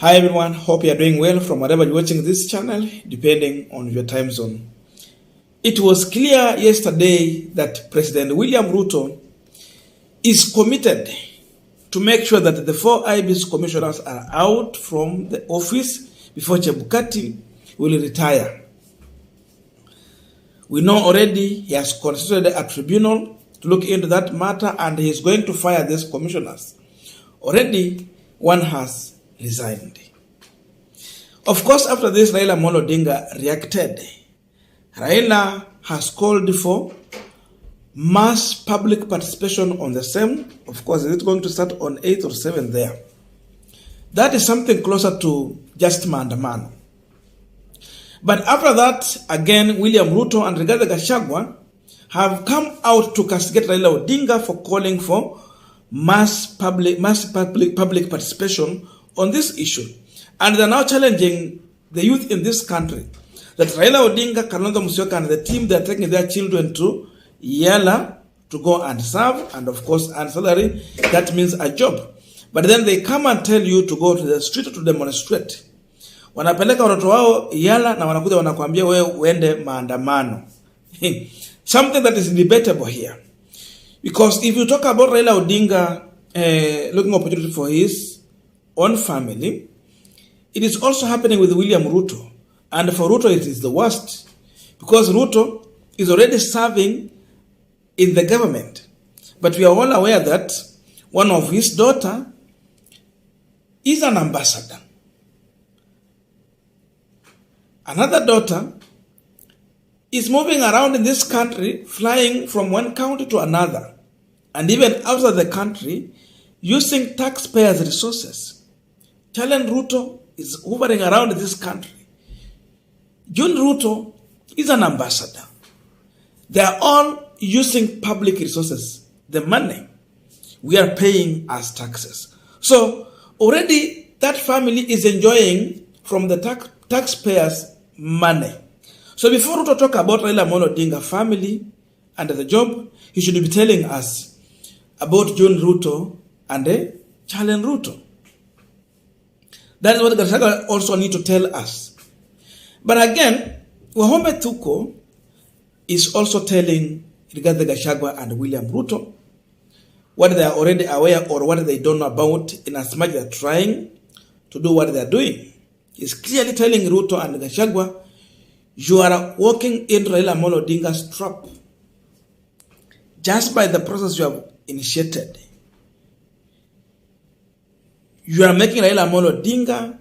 Hi everyone, hope you are doing well from wherever you're watching this channel, depending on your time zone. It was clear yesterday that President William Ruto is committed to make sure that the 4 IEBC commissioners are out from the office before Chebukati will retire. We know already he has constituted a tribunal to look into that matter and he is going to fire these commissioners. Already one has resigned. Of course, after this, Raila Odinga reacted. Raila has called for mass public participation on the same. Of course, is it going to start on 8th or 7th there? That is something closer to just maandamano. But after that, again, William Ruto and Ruto Gachagua have come out to castigate Raila Odinga for calling for mass public participation on this issue. And they're now challenging the youth in this country that Raila Odinga, Kalonzo Musyoka and the team, they're taking their children to Yala to go and serve, and of course, and salary, that means a job. But then they come and tell you to go to the street to demonstrate. Wanapeleka watoto wao Yala na wanakuja wanakuambia wewe uende maandamano. Something that is debatable here. Because if you talk about Raila Odinga looking opportunity for his own family, it is also happening with William Ruto. And for Ruto, it is the worst. Because Ruto is already serving in the government. But we are all aware that one of his daughter is an ambassador. Another daughter is moving around in this country, flying from one county to another, and even outside the country, using taxpayers' resources. Challenge Ruto is hovering around this country. John Ruto is an ambassador. They are all using public resources, the money we are paying as taxes. So already that family is enjoying from the taxpayers' money. So before Ruto talk about Raila Odinga family and the job, he should be telling us about John Ruto and Challenge Ruto. That is what Gachagua also need to tell us. But again, Wahome Thuku is also telling Rigathi Gachagua and William Ruto what they are already aware or what they don't know about, in as much they are trying to do what they are doing. He's clearly telling Ruto and Gachagua, you are walking in Raila Odinga's trap just by the process you have initiated. You are making Raila Odinga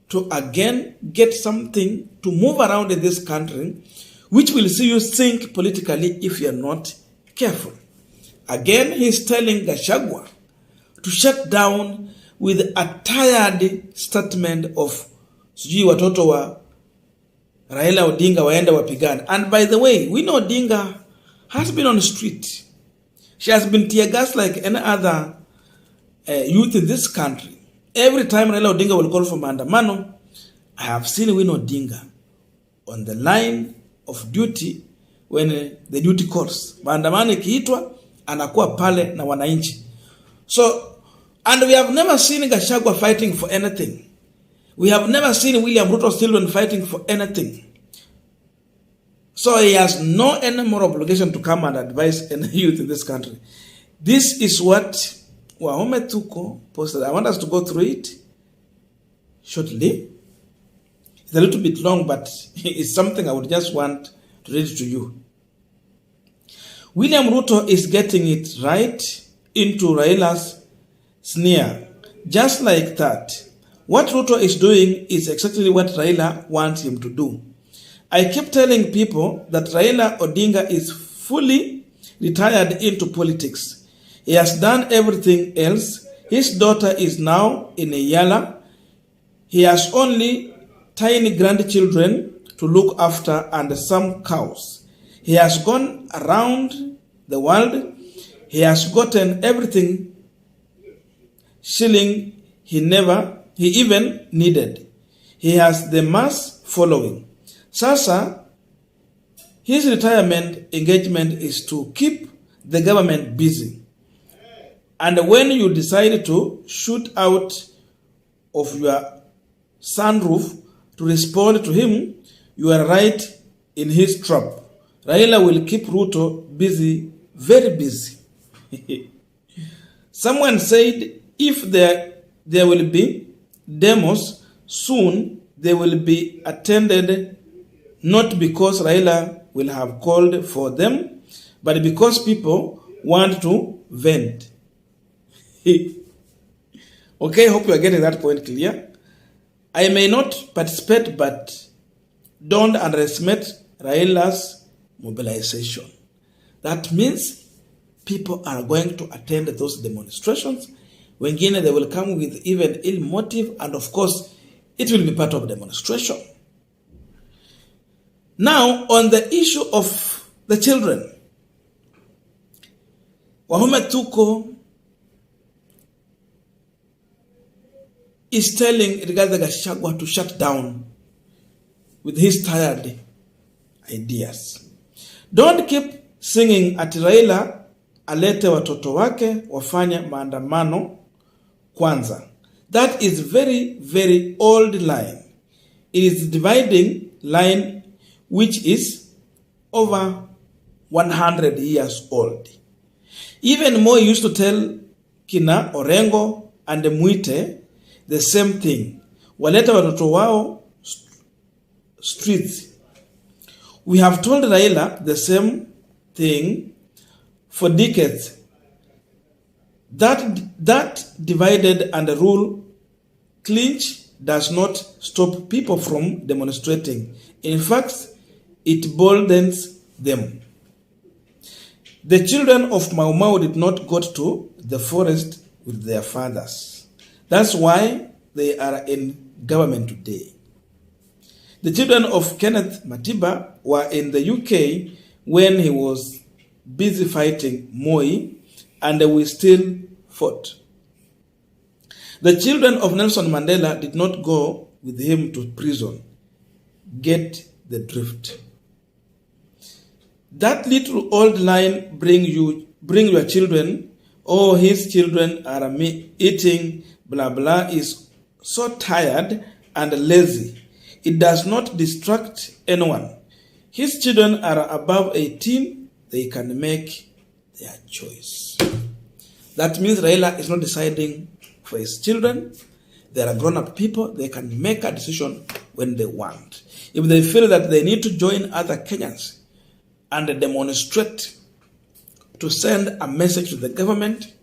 to again get something to move around in this country, which will see you sink politically if you are not careful. Again, he is telling Gachagua to shut down with a tired statement of sijui watoto wa Raila Odinga waenda wapigana. And by the way, we know Odinga has been on the street. She has been tear gas like any other youth in this country. Every time Raila Odinga will call for maandamano, I have seen Odinga on the line of duty when the duty calls. Maandamano ikiitwa anakuwa pale na wananchi. So, and we have never seen Gachagua fighting for anything. We have never seen William Ruto's children fighting for anything. So he has no any more obligation to come and advise any youth in this country. This is what Wahome Thuku posted. I want us to go through it shortly. It's a little bit long, but it's something I would just want to read to you. William Ruto is getting it right into Raila's sneer. Just like that. What Ruto is doing is exactly what Raila wants him to do. I keep telling people that Raila Odinga is fully retired into politics. He has done everything else. His daughter is now in a Yala. He has only tiny grandchildren to look after and some cows. He has gone around the world. He has gotten everything shilling he even needed. He has the mass following. Sasa, his retirement engagement is to keep the government busy. And when you decide to shoot out of your sunroof to respond to him, you are right in his trap. Raila will keep Ruto busy, very busy. Someone said if there will be demos soon, they will be attended not because Raila will have called for them, but because people want to vent. Okay, hope you are getting that point clear. I may not participate, but don't underestimate Raila's mobilization. That means people are going to attend those demonstrations. Wengine, they will come with even ill motive, and of course, it will be part of demonstration. Now, on the issue of the children, Wahome Thuku is telling Ruto Gachagua to shut down with his tired ideas. Don't keep singing at Raila alete watoto wake wafanye maandamano kwanza. That is very, very old line. It is dividing line which is over 100 years old. Even Moi used to tell kina Orengo and Mwite the same thing. Waleta watoto wao streets. We have told Raila the same thing for decades. That divided and rule clinch does not stop people from demonstrating. In fact, it boldens them. The children of Mau Mau did not go to the forest with their fathers. That's why they are in government today. The children of Kenneth Matiba were in the UK when he was busy fighting Moi, and we still fought. The children of Nelson Mandela did not go with him to prison. Get the drift. That little old line, bring your children, oh, his children are eating, blah, blah, is so tired and lazy. It does not distract anyone. His children are above 18, they can make their choice. That means Raila is not deciding for his children. They are grown-up people, they can make a decision when they want. If they feel that they need to join other Kenyans and demonstrate to send a message to the government,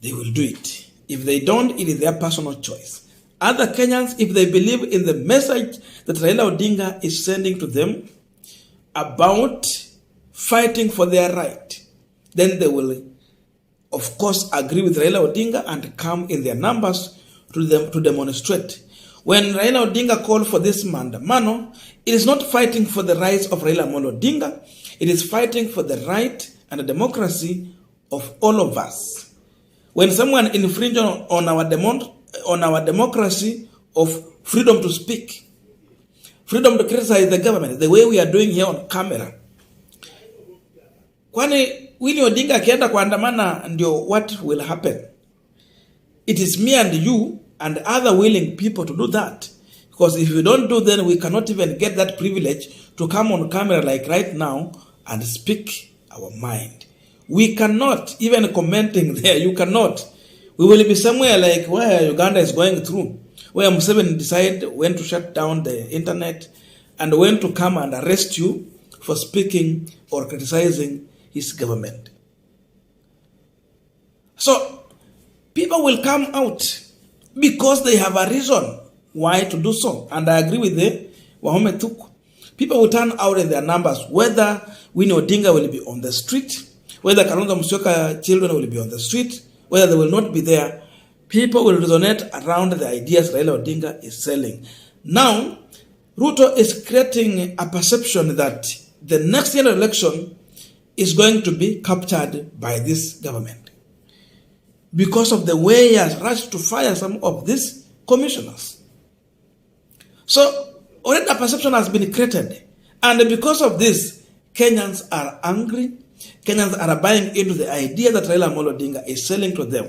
they will do it. If they don't, it is their personal choice. Other Kenyans, if they believe in the message that Raila Odinga is sending to them about fighting for their right, then they will, of course, agree with Raila Odinga and come in their numbers to demonstrate. When Raila Odinga called for this mandamano, it is not fighting for the rights of Raila Amolo Odinga. It is fighting for the right and the democracy of all of us. When someone infringes on our democracy of freedom to speak, freedom to criticize the government, the way we are doing here on camera, kwani Winnie Odinga akienda kuandamana ndio what will happen? It is me and you and other willing people to do that. Because if we don't do, then we cannot even get that privilege to come on camera like right now and speak our mind. We cannot, even commenting there, you cannot. We will be somewhere like where Uganda is going through, where Museveni decide when to shut down the internet and when to come and arrest you for speaking or criticizing his government. So, people will come out because they have a reason why to do so. And I agree with the Wahome Thuku. People will turn out in their numbers, whether Winnie Odinga will be on the street, whether Kalonzo Musyoka children will be on the street, whether they will not be there. People will resonate around the ideas Raila Odinga is selling. Now, Ruto is creating a perception that the next year election is going to be captured by this government because of the way he has rushed to fire some of these commissioners. So, already a perception has been created. And because of this, Kenyans are angry. Kenyans are buying into the idea that Raila Amolo Odinga is selling to them.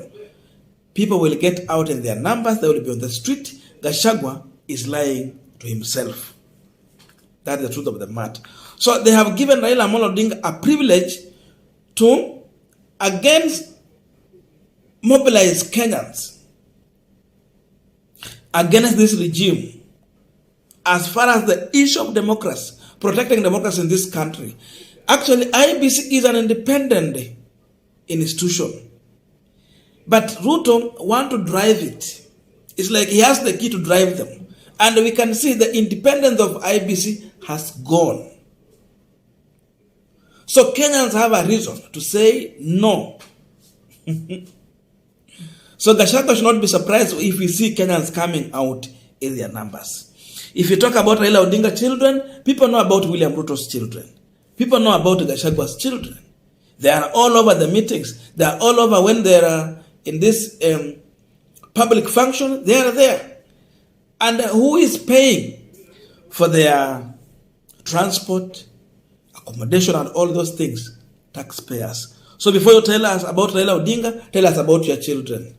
People will get out in their numbers. They will be on the street. Gachagua is lying to himself. That is the truth of the matter. So they have given Raila Odinga a privilege to, against, mobilize Kenyans against this regime as far as the issue of democracy, protecting democracy in this country. Actually, IEBC is an independent institution. But Ruto want to drive it. It's like he has the key to drive them. And we can see the independence of IEBC has gone. So Kenyans have a reason to say no. So Gachagua should not be surprised if we see Kenyans coming out in their numbers. If you talk about Raila Odinga children, people know about William Ruto's children. People know about Gachagua's children. They are all over the meetings. They are all over when they are in this public function. They are there. And who is paying for their transport, accommodation, and all those things? Taxpayers. So before you tell us about Raila Odinga, tell us about your children.